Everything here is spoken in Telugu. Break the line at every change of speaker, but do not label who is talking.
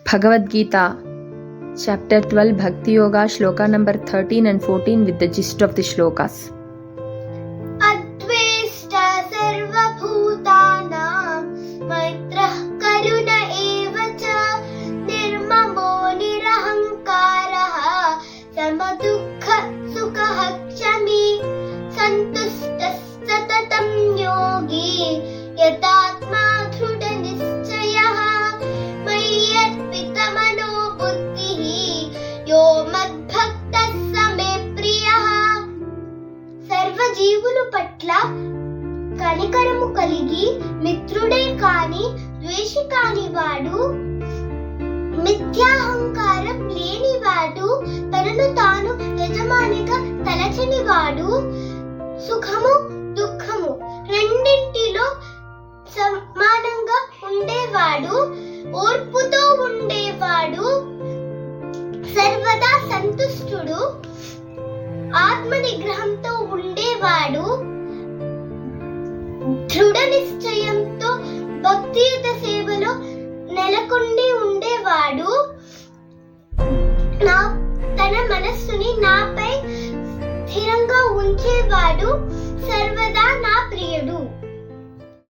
Bhagavad-gītā, chapter 12, Bhakti Yoga, shloka number 13 and 14 with the gist of the shlokas.
Advesta sarvabhutanam maitrah karuna eva cha nirmamo nirahankarah samadukha sukha kshami santustas satatam yogi yatatma dhrudha nischayah mayyarpita mano buddhihi yo madbhaktas same priyah. సర్వజీవుల పట్ల కనికరము కలిగి మిత్రుడే కాని ద్వేషి కాని వాడు, మిథ్యాహంకారం లేనివాడు, తనను తాను యజమానిగా తలచని వాడు, సుఖము దుఃఖము రెండింటిలో సమానంగా ఉండేవాడు, ఓర్పుతో ఉండేవాడు, సర్వదా సంతుష్టుడు, ఆత్మ నిగ్రహంతో ఉండేవాడు, దృఢ నిశ్చయంతో భక్తియుత సేవలో నెలకొండి ఉండేవాడు, తన మనస్సుని నాపై స్థిరంగా ఉంచేవాడు, సర్వదా నా ప్రియుడు.